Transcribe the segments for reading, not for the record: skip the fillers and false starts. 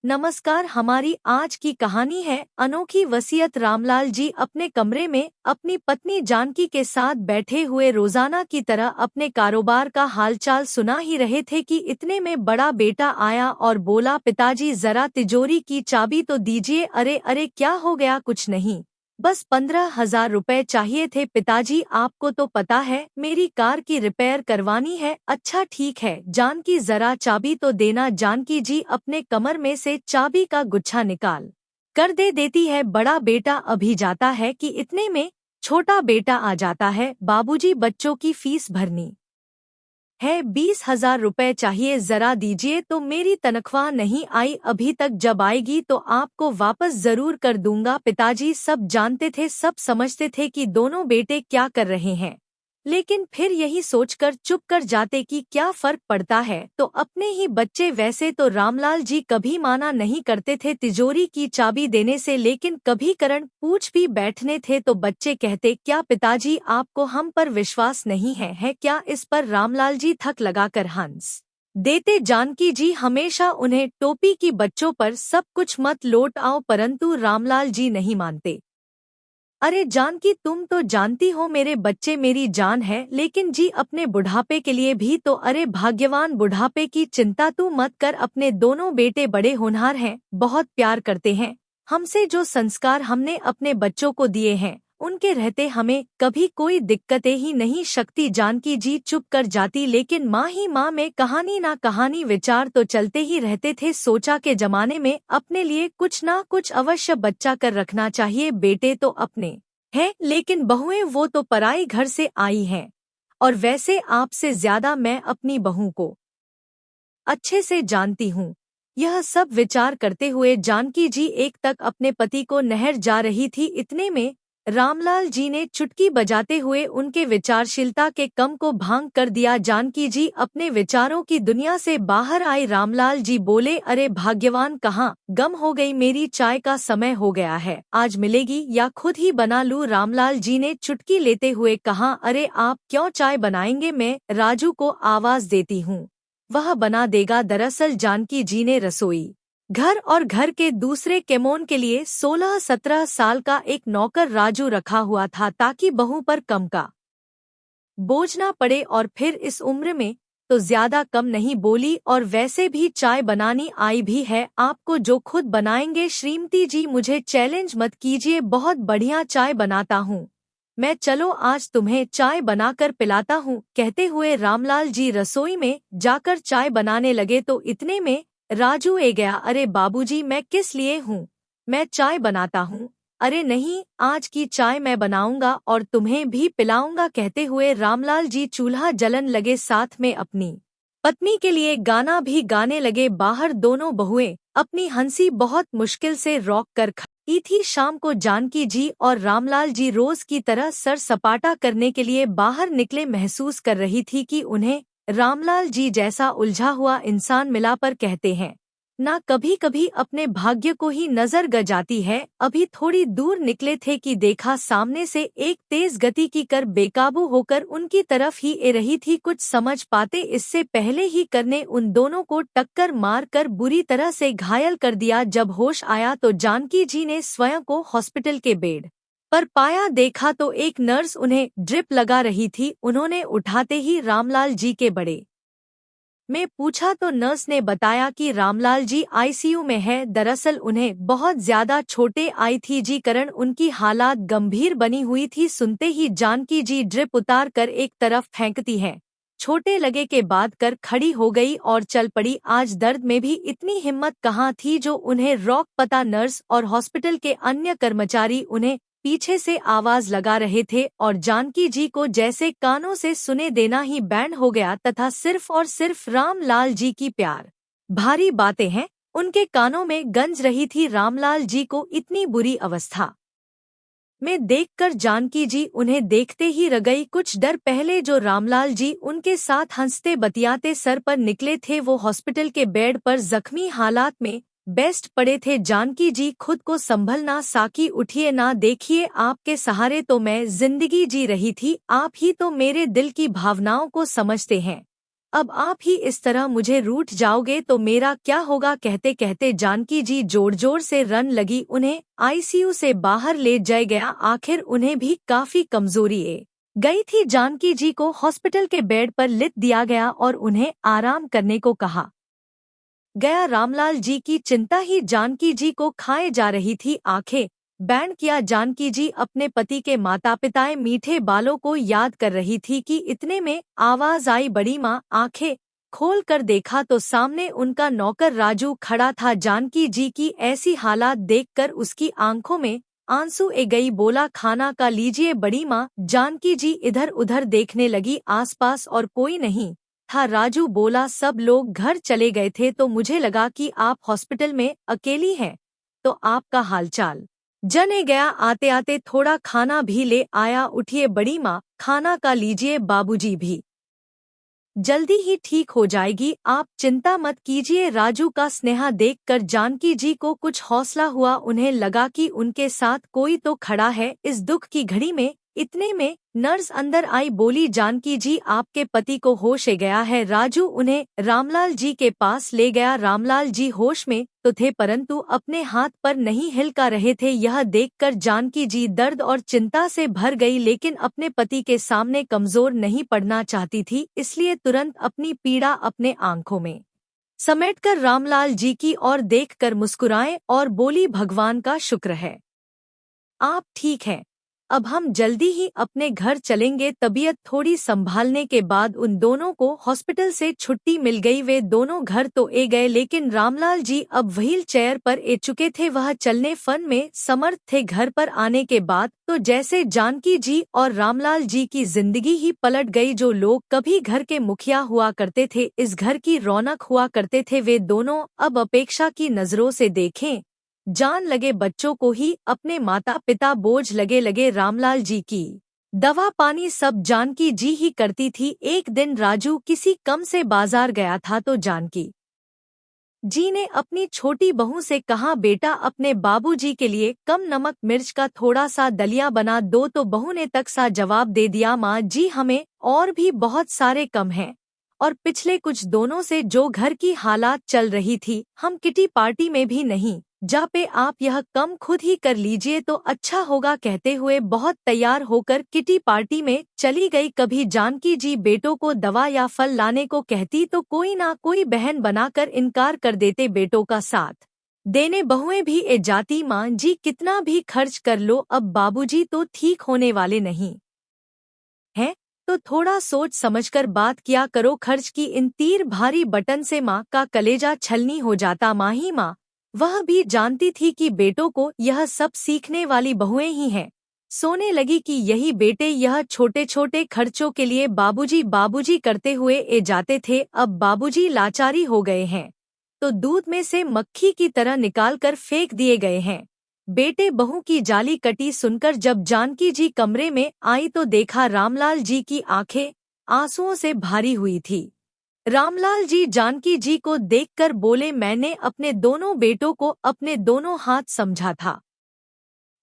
नमस्कार। हमारी आज की कहानी है अनोखी वसीयत। रामलाल जी अपने कमरे में अपनी पत्नी जानकी के साथ बैठे हुए रोजाना की तरह अपने कारोबार का हालचाल सुना ही रहे थे कि इतने में बड़ा बेटा आया और बोला, पिताजी जरा तिजोरी की चाबी तो दीजिए। अरे अरे, क्या हो गया? कुछ नहीं, बस 15,000 रुपए चाहिए थे पिताजी। आपको तो पता है मेरी कार की रिपेयर करवानी है। अच्छा ठीक है जानकी, जरा चाबी तो देना। जानकी जी अपने कमर में से चाबी का गुच्छा निकाल कर दे देती है। बड़ा बेटा अभी जाता है कि इतने में छोटा बेटा आ जाता है। बाबूजी, बच्चों की फीस भरनी है, 20,000 रुपए चाहिए, जरा दीजिए। तो मेरी तनख्वाह नहीं आई अभी तक, जब आएगी तो आपको वापस जरूर कर दूंगा। पिताजी सब जानते थे, सब समझते थे कि दोनों बेटे क्या कर रहे हैं, लेकिन फिर यही सोचकर चुप कर जाते कि क्या फर्क पड़ता है, तो अपने ही बच्चे। वैसे तो रामलाल जी कभी माना नहीं करते थे तिजोरी की चाबी देने से, लेकिन कभी करण पूछ भी बैठने थे तो बच्चे कहते, क्या पिताजी आपको हम पर विश्वास नहीं है क्या? इस पर रामलाल जी थक लगाकर हंस देते। जानकी जी हमेशा उन्हें टोपी की बच्चों पर सब कुछ मत लौट आओ, परंतु रामलाल जी नहीं मानते। अरे जानकी, तुम तो जानती हो मेरे बच्चे मेरी जान है, लेकिन जी अपने बुढ़ापे के लिए भी तो। अरे भाग्यवान, बुढ़ापे की चिंता तू मत कर, अपने दोनों बेटे बड़े होनहार हैं, बहुत प्यार करते हैं हमसे। जो संस्कार हमने अपने बच्चों को दिए हैं उनके रहते हमें कभी कोई दिक्कतें ही नहीं। शक्ति जानकी जी चुप कर जाती, लेकिन माँ ही माँ में कहानी ना कहानी विचार तो चलते ही रहते थे। सोचा के जमाने में अपने लिए कुछ ना कुछ अवश्य बच्चा कर रखना चाहिए। बेटे तो अपने हैं, लेकिन बहुएं वो तो पराई घर से आई हैं, और वैसे आपसे ज्यादा मैं अपनी बहू को अच्छे से जानती हूँ। यह सब विचार करते हुए जानकी जी एक तक अपने पति को नहर जा रही थी। इतने में रामलाल जी ने चुटकी बजाते हुए उनके विचारशीलता के कम को भांग कर दिया। जानकी जी अपने विचारों की दुनिया से बाहर आई। रामलाल जी बोले, अरे भाग्यवान, कहाँ गम हो गई? मेरी चाय का समय हो गया है, आज मिलेगी या खुद ही बना लूं? रामलाल जी ने चुटकी लेते हुए कहा, अरे आप क्यों चाय बनाएंगे, मैं राजू को आवाज देती हूँ, वह बना देगा। दरअसल जानकी जी ने रसोई घर और घर के दूसरे केमोन के लिए 16-17 साल का एक नौकर राजू रखा हुआ था, ताकि बहू पर कम का बोझ ना पड़े। और फिर इस उम्र में तो ज्यादा कम नहीं बोली, और वैसे भी चाय बनानी आई भी है आपको, जो खुद बनाएंगे। श्रीमती जी मुझे चैलेंज मत कीजिए, बहुत बढ़िया चाय बनाता हूँ मैं, चलो आज तुम्हें चाय बनाकर पिलाता हूँ। कहते हुए रामलाल जी रसोई में जाकर चाय बनाने लगे तो इतने में राजू ए गया। अरे बाबूजी, मैं किस लिए हूँ, मैं चाय बनाता हूँ। अरे नहीं, आज की चाय मैं बनाऊंगा और तुम्हें भी पिलाऊंगा। कहते हुए रामलाल जी चूल्हा जलन लगे, साथ में अपनी पत्नी के लिए गाना भी गाने लगे। बाहर दोनों बहुएं अपनी हंसी बहुत मुश्किल से रोक कर खड़ी थी। शाम को जानकी जी और रामलाल जी रोज की तरह सर सपाटा करने के लिए बाहर निकले। महसूस कर रही थी कि उन्हें रामलाल जी जैसा उलझा हुआ इंसान मिला, पर कहते हैं ना, कभी कभी अपने भाग्य को ही नजर ग जाती है। अभी थोड़ी दूर निकले थे कि देखा सामने से एक तेज गति की कर बेकाबू होकर उनकी तरफ ही ए रही थी। कुछ समझ पाते इससे पहले ही कर ने उन दोनों को टक्कर मार कर बुरी तरह से घायल कर दिया। जब होश आया तो जानकी जी ने स्वयं को हॉस्पिटल के बेड पर पाया। देखा तो एक नर्स उन्हें ड्रिप लगा रही थी। उन्होंने उठाते ही रामलाल जी के बड़े में पूछा तो नर्स ने बताया कि रामलाल जी आईसीयू में है। दरअसल उन्हें बहुत ज्यादा छोटे आई थी जी, कारण उनकी हालात गंभीर बनी हुई थी। सुनते ही जानकी जी ड्रिप उतार कर एक तरफ फेंकती हैं, छोटे लगे के बाद कर खड़ी हो गई और चल पड़ी। आज दर्द में भी इतनी हिम्मत कहाँ थी जो उन्हें रोक पता। नर्स और हॉस्पिटल के अन्य कर्मचारी उन्हें पीछे से आवाज लगा रहे थे, और जानकी जी को जैसे कानों से सुने देना ही बैंड हो गया, तथा सिर्फ और सिर्फ रामलाल जी की प्यार भारी बातें हैं उनके कानों में गंज रही थी। रामलाल जी को इतनी बुरी अवस्था में देखकर जानकी जी उन्हें देखते ही रह गई। कुछ डर पहले जो रामलाल जी उनके साथ हंसते बतियाते सर पर निकले थे, वो हॉस्पिटल के बेड पर जख्मी हालात में बेस्ट पड़े थे। जानकी जी खुद को संभल ना साकी, उठिए ना, देखिए आपके सहारे तो मैं जिंदगी जी रही थी, आप ही तो मेरे दिल की भावनाओं को समझते हैं। अब आप ही इस तरह मुझे रूठ जाओगे तो मेरा क्या होगा। कहते कहते जानकी जी जोर जोर से रन लगी। उन्हें आईसीयू से बाहर ले जाया गया। आखिर उन्हें भी काफी कमजोरी ए गई थी। जानकी जी को हॉस्पिटल के बेड पर लिट दिया गया और उन्हें आराम करने को कहा गया। रामलाल जी की चिंता ही जानकी जी को खाए जा रही थी। आंखें बैंड किया जानकी जी अपने पति के माता पिताए मीठे बालों को याद कर रही थी कि इतने में आवाज आई, बड़ी माँ। आंखें खोल कर देखा तो सामने उनका नौकर राजू खड़ा था। जानकी जी की ऐसी हालात देखकर उसकी आंखों में आंसू ए गई। बोला, खाना का लीजिए बड़ी माँ। जानकी जी इधर उधर देखने लगी, आसपास और कोई नहीं था। राजू बोला, सब लोग घर चले गए थे तो मुझे लगा कि आप हॉस्पिटल में अकेली हैं, तो आपका हालचाल जने गया। आते आते थोड़ा खाना भी ले आया। उठिए बड़ी माँ, खाना का लीजिए। बाबूजी भी जल्दी ही ठीक हो जाएगी, आप चिंता मत कीजिए। राजू का स्नेह देखकर जानकी जी को कुछ हौसला हुआ। उन्हें लगा कि उनके साथ कोई तो खड़ा है इस दुख की घड़ी में। इतने में नर्स अंदर आई, बोली, जानकी जी आपके पति को होश आ गया है। राजू उन्हें रामलाल जी के पास ले गया। रामलाल जी होश में तो थे परंतु अपने हाथ पर नहीं हिलका रहे थे। यह देखकर जानकी जी दर्द और चिंता से भर गई, लेकिन अपने पति के सामने कमजोर नहीं पड़ना चाहती थी, इसलिए तुरंत अपनी पीड़ा अपने आंखों में समेटकर रामलाल जी की ओर देखकर मुस्कुराए और बोली, भगवान का शुक्र है आप ठीक हैं। अब हम जल्दी ही अपने घर चलेंगे। तबीयत थोड़ी संभालने के बाद उन दोनों को हॉस्पिटल से छुट्टी मिल गई। वे दोनों घर तो ए गए, लेकिन रामलाल जी अब व्हील चेयर पर ए चुके थे। वह चलने फन में समर्थ थे। घर पर आने के बाद तो जैसे जानकी जी और रामलाल जी की जिंदगी ही पलट गई। जो लोग कभी घर के मुखिया हुआ करते थे, इस घर की रौनक हुआ करते थे, वे दोनों अब अपेक्षा की नजरों से देखें जान लगे बच्चों को ही अपने माता पिता बोझ लगे। रामलाल जी की दवा पानी सब जानकी जी ही करती थी। एक दिन राजू किसी कम से बाजार गया था तो जानकी जी ने अपनी छोटी बहू से कहा, बेटा अपने बाबूजी के लिए कम नमक मिर्च का थोड़ा सा दलिया बना दो। तो बहू ने तक सा जवाब दे दिया, माँ जी हमें और भी बहुत सारे कम हैं, और पिछले कुछ दोनों से जो घर की हालात चल रही थी, हम किटी पार्टी में भी नहीं जा पे, आप यह कम खुद ही कर लीजिए तो अच्छा होगा। कहते हुए बहुत तैयार होकर किटी पार्टी में चली गई। कभी जानकी जी बेटों को दवा या फल लाने को कहती तो कोई ना कोई बहन बनाकर इनकार कर देते बेटों का साथ देने। बहुएं भी ए जाती, माँ जी कितना भी खर्च कर लो, अब बाबूजी तो ठीक होने वाले नहीं हैं, तो थोड़ा सोच समझकर बात किया करो। खर्च की इन तीर भारी बटन से माँ का कलेजा छलनी हो जाता। माँ ही माँ वह भी जानती थी कि बेटों को यह सब सीखने वाली बहुएं ही हैं। सोने लगी कि यही बेटे यह छोटे छोटे खर्चों के लिए बाबूजी बाबूजी करते हुए ए जाते थे। अब बाबूजी लाचारी हो गए हैं तो दूध में से मक्खी की तरह निकालकर फेंक दिए गए हैं। बेटे बहू की जाली कटी सुनकर जब जानकी जी कमरे में आई तो देखा रामलाल जी की आंखें आंसुओं से भारी हुई थी। रामलाल जी जानकी जी को देखकर बोले, मैंने अपने दोनों बेटों को अपने दोनों हाथ समझा था,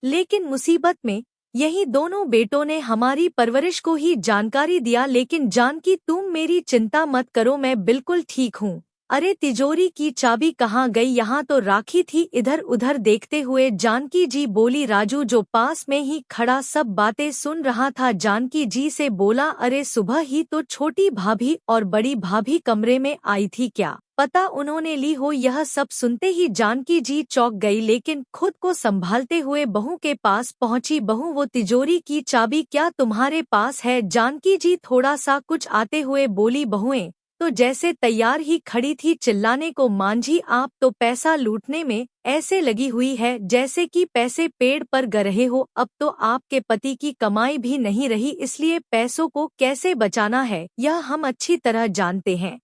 लेकिन मुसीबत में यही दोनों बेटों ने हमारी परवरिश को ही जानकारी दिया। लेकिन जानकी तुम मेरी चिंता मत करो, मैं बिल्कुल ठीक हूँ। अरे तिजोरी की चाबी कहाँ गई, यहाँ तो राखी थी। इधर उधर देखते हुए जानकी जी बोली। राजू जो पास में ही खड़ा सब बातें सुन रहा था, जानकी जी से बोला, अरे सुबह ही तो छोटी भाभी और बड़ी भाभी कमरे में आई थी, क्या पता उन्होंने ली हो। यह सब सुनते ही जानकी जी चौंक गई, लेकिन खुद को संभालते हुए बहू के पास पहुंची। बहू वो तिजोरी की चाबी क्या तुम्हारे पास है? जानकी जी थोड़ा सा कुछ आते हुए बोली। बहुएं तो जैसे तैयार ही खड़ी थी चिल्लाने को, मांझी आप तो पैसा लूटने में ऐसे लगी हुई है जैसे कि पैसे पेड़ पर गिर रहे हो। अब तो आपके पति की कमाई भी नहीं रही, इसलिए पैसों को कैसे बचाना है यह हम अच्छी तरह जानते हैं।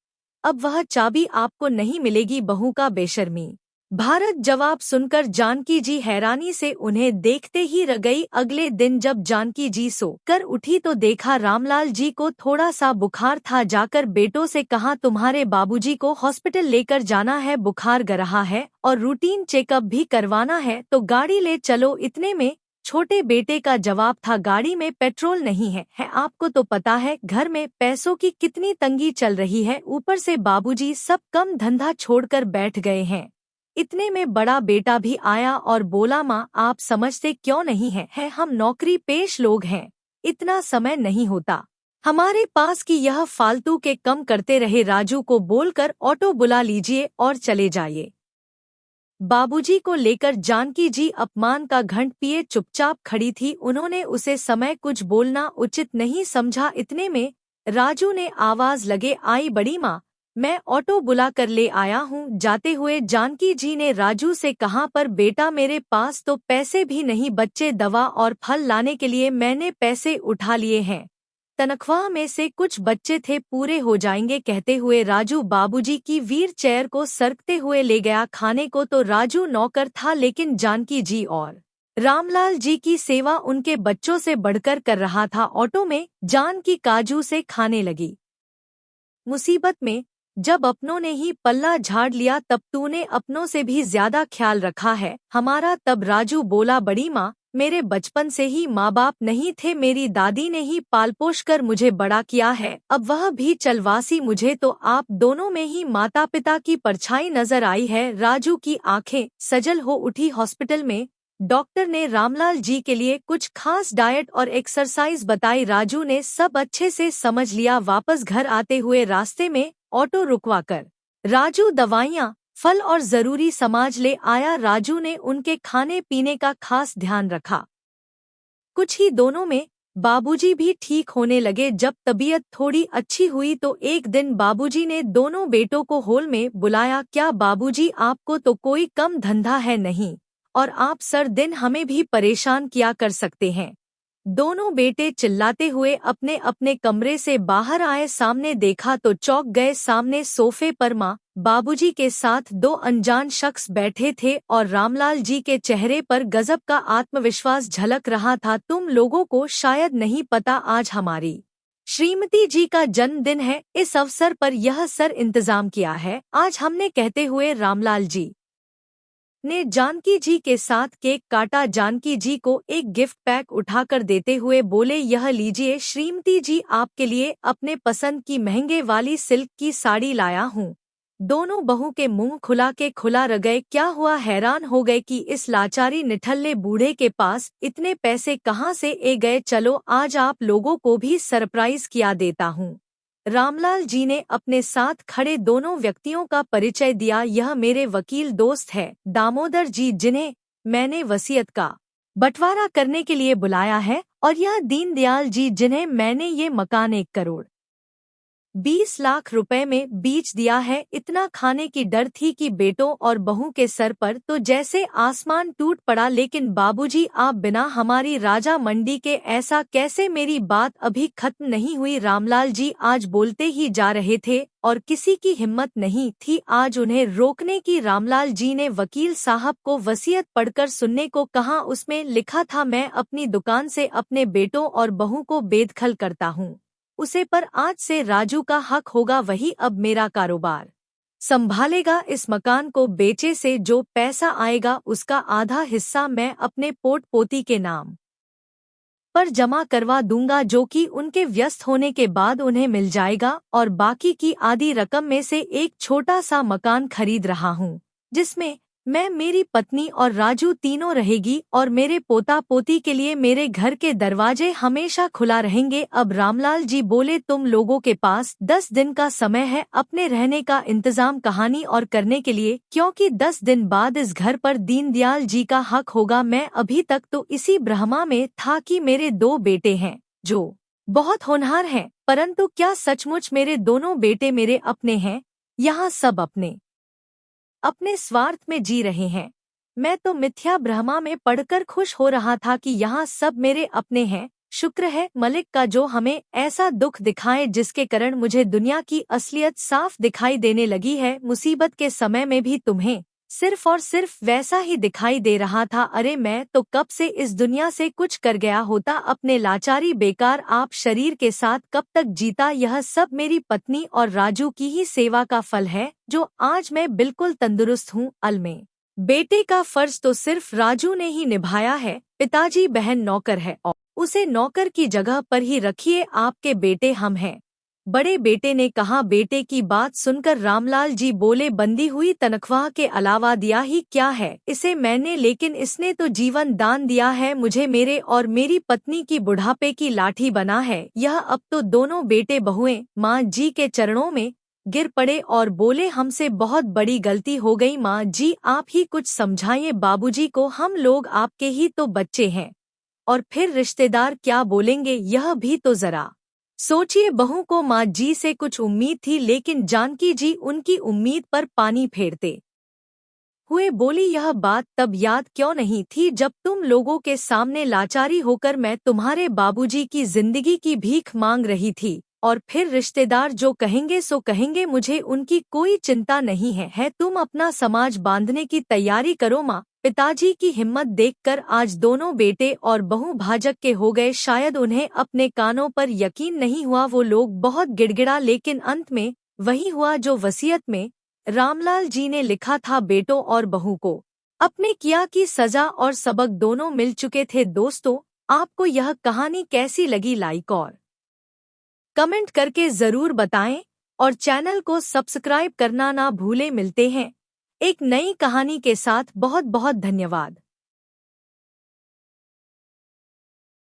अब वह चाबी आपको नहीं मिलेगी। बहू का बेशर्मी भारत जवाब सुनकर जानकी जी हैरानी से उन्हें देखते ही रह गई। अगले दिन जब जानकी जी सो कर उठी तो देखा रामलाल जी को थोड़ा सा बुखार था। जाकर बेटों से कहा, तुम्हारे बाबूजी को हॉस्पिटल लेकर जाना है, बुखार गिर रहा है और रूटीन चेकअप भी करवाना है, तो गाड़ी ले चलो। इतने में छोटे बेटे का जवाब था, गाड़ी में पेट्रोल नहीं है आपको तो पता है घर में पैसों की कितनी तंगी चल रही है, ऊपर से बाबूजी सब कम धंधा छोड़कर बैठ गए हैं। इतने में बड़ा बेटा भी आया और बोला, माँ आप समझते क्यों नहीं है हम नौकरी पेश लोग हैं, इतना समय नहीं होता हमारे पास कि यह फालतू के कम करते रहे। राजू को बोलकर ऑटो बुला लीजिए और चले जाइए। बाबूजी को लेकर जानकी जी अपमान का घंट पिए चुपचाप खड़ी थी। उन्होंने उसे समय कुछ बोलना उचित नहीं समझा। इतने में राजू ने आवाज लगे आई, बड़ी माँ मैं ऑटो बुला कर ले आया हूँ। जाते हुए जानकी जी ने राजू से कहा, पर बेटा मेरे पास तो पैसे भी नहीं, बच्चे दवा और फल लाने के लिए मैंने पैसे उठा लिए हैं, तनख्वाह में से कुछ बच्चे थे, पूरे हो जाएंगे। कहते हुए राजू बाबूजी की व्हील चेयर को सरकते हुए ले गया। खाने को तो राजू नौकर था, लेकिन जानकी जी और रामलाल जी की सेवा उनके बच्चों से बढ़कर कर रहा था। ऑटो में जानकी काजू से खाने लगी। मुसीबत में जब अपनों ने ही पल्ला झाड़ लिया, तब तूने अपनों से भी ज्यादा ख्याल रखा है हमारा। तब राजू बोला, बड़ी माँ मेरे बचपन से ही माँ बाप नहीं थे, मेरी दादी ने ही पाल पोष कर मुझे बड़ा किया है, अब वह भी चलवासी। मुझे तो आप दोनों में ही माता पिता की परछाई नजर आई है। राजू की आंखें सजल हो उठी। हॉस्पिटल में डॉक्टर ने रामलाल जी के लिए कुछ खास डाइट और एक्सरसाइज बताई। राजू ने सब अच्छे से समझ लिया। वापस घर आते हुए रास्ते में ऑटो रुकवाकर राजू दवाइयाँ, फल और जरूरी सामान ले आया। राजू ने उनके खाने पीने का खास ध्यान रखा। कुछ ही दोनों में बाबूजी भी ठीक होने लगे। जब तबीयत थोड़ी अच्छी हुई तो एक दिन बाबूजी ने दोनों बेटों को हॉल में बुलाया। क्या बाबूजी, आपको तो कोई कम धंधा है नहीं, और आप सर दिन हमें भी परेशान किया कर सकते हैं। दोनों बेटे चिल्लाते हुए अपने अपने कमरे से बाहर आए। सामने देखा तो चौंक गए। सामने सोफे पर माँ बाबूजी के साथ दो अनजान शख्स बैठे थे और रामलाल जी के चेहरे पर गजब का आत्मविश्वास झलक रहा था। तुम लोगों को शायद नहीं पता, आज हमारी श्रीमती जी का जन्मदिन है, इस अवसर पर यह सर इंतजाम किया है आज हमने, कहते हुए रामलाल जी ने जानकी जी के साथ केक काटा। जानकी जी को एक गिफ्ट पैक उठाकर देते हुए बोले, यह लीजिए श्रीमती जी, आपके लिए अपने पसंद की महंगे वाली सिल्क की साड़ी लाया हूँ। दोनों बहू के मुंह खुला के खुला रह गए। क्या हुआ, हैरान हो गए कि इस लाचारी निठल्ले बूढ़े के पास इतने पैसे कहाँ से ए गए। चलो आज आप लोगों को भी सरप्राइज किया देता हूँ। रामलाल जी ने अपने साथ खड़े दोनों व्यक्तियों का परिचय दिया। यह मेरे वकील दोस्त है दामोदर जी, जिन्हें मैंने वसीयत का बंटवारा करने के लिए बुलाया है, और यह दीनदयाल जी, जिन्हें मैंने ये मकान 1,20,00,000 रुपए में बेच दिया है। इतना खाने की डर थी कि बेटों और बहू के सर पर तो जैसे आसमान टूट पड़ा। लेकिन बाबूजी, आप बिना हमारी राजा मंडी के ऐसा कैसे? मेरी बात अभी खत्म नहीं हुई। रामलाल जी आज बोलते ही जा रहे थे और किसी की हिम्मत नहीं थी आज उन्हें रोकने की। रामलाल जी ने वकील साहब को वसीयत पढ़कर सुनने को कहा। उसमें लिखा था, मैं अपनी दुकान से अपने बेटों और बहू को बेदखल करता हूँ, उसे पर आज से राजू का हक होगा, वही अब मेरा कारोबार संभालेगा। इस मकान को बेचे से जो पैसा आएगा उसका आधा हिस्सा मैं अपने पोट पोती के नाम पर जमा करवा दूंगा, जो कि उनके व्यस्त होने के बाद उन्हें मिल जाएगा, और बाकी की आधी रकम में से एक छोटा सा मकान खरीद रहा हूँ, जिसमें मैं, मेरी पत्नी और राजू तीनों रहेगी, और मेरे पोता पोती के लिए मेरे घर के दरवाजे हमेशा खुला रहेंगे। अब रामलाल जी बोले, तुम लोगों के पास 10 दिन का समय है अपने रहने का इंतजाम कहानी और करने के लिए, क्योंकि 10 दिन बाद इस घर पर दीनदयाल जी का हक होगा। मैं अभी तक तो इसी भ्रमा में था कि मेरे 2 बेटे हैं जो बहुत होनहार हैं, परंतु क्या सचमुच मेरे दोनों बेटे मेरे अपने हैं? यहाँ सब अपने स्वार्थ में जी रहे हैं। मैं तो मिथ्या भ्रमा में पढ़कर खुश हो रहा था कि यहाँ सब मेरे अपने हैं। शुक्र है मलिक का जो हमें ऐसा दुख दिखाए जिसके कारण मुझे दुनिया की असलियत साफ दिखाई देने लगी है। मुसीबत के समय में भी तुम्हें सिर्फ और सिर्फ वैसा ही दिखाई दे रहा था। अरे मैं तो कब से इस दुनिया से कुछ कर गया होता, अपने लाचारी बेकार आप शरीर के साथ कब तक जीता। यह सब मेरी पत्नी और राजू की ही सेवा का फल है, जो आज मैं बिल्कुल तंदुरुस्त हूँ। अलमे बेटे का फर्ज तो सिर्फ राजू ने ही निभाया है। पिताजी, बहन नौकर है और उसे नौकर की जगह पर ही रखिए, आपके बेटे हम हैं। बड़े बेटे ने कहा। बेटे की बात सुनकर रामलाल जी बोले, बंदी हुई तनख्वाह के अलावा दिया ही क्या है इसे मैंने, लेकिन इसने तो जीवन दान दिया है मुझे, मेरे और मेरी पत्नी की बुढ़ापे की लाठी बना है यह। अब तो दोनों बेटे बहुएं माँ जी के चरणों में गिर पड़े और बोले, हमसे बहुत बड़ी गलती हो गई माँ जी, आप ही कुछ समझाइए बाबूजी को, हम लोग आपके ही तो बच्चे हैं और फिर रिश्तेदार क्या बोलेंगे यह भी तो जरा सोचिए। बहू को माँ जी से कुछ उम्मीद थी, लेकिन जानकी जी उनकी उम्मीद पर पानी फेरते हुए बोली, यह बात तब याद क्यों नहीं थी जब तुम लोगों के सामने लाचारी होकर मैं तुम्हारे बाबूजी की जिंदगी की भीख मांग रही थी। और फिर रिश्तेदार जो कहेंगे सो कहेंगे, मुझे उनकी कोई चिंता नहीं है तुम अपना समाज बांधने की तैयारी करो माँ। पिताजी की हिम्मत देखकर आज दोनों बेटे और बहू भाजक के हो गए। शायद उन्हें अपने कानों पर यकीन नहीं हुआ। वो लोग बहुत गिड़गिड़ा, लेकिन अंत में वही हुआ जो वसीयत में रामलाल जी ने लिखा था। बेटों और बहू को अपने किया की सजा और सबक दोनों मिल चुके थे। दोस्तों, आपको यह कहानी कैसी लगी, लाइक और कमेंट करके जरूर बताएं और चैनल को सब्सक्राइब करना ना भूलें। मिलते हैं एक नई कहानी के साथ। बहुत बहुत धन्यवाद।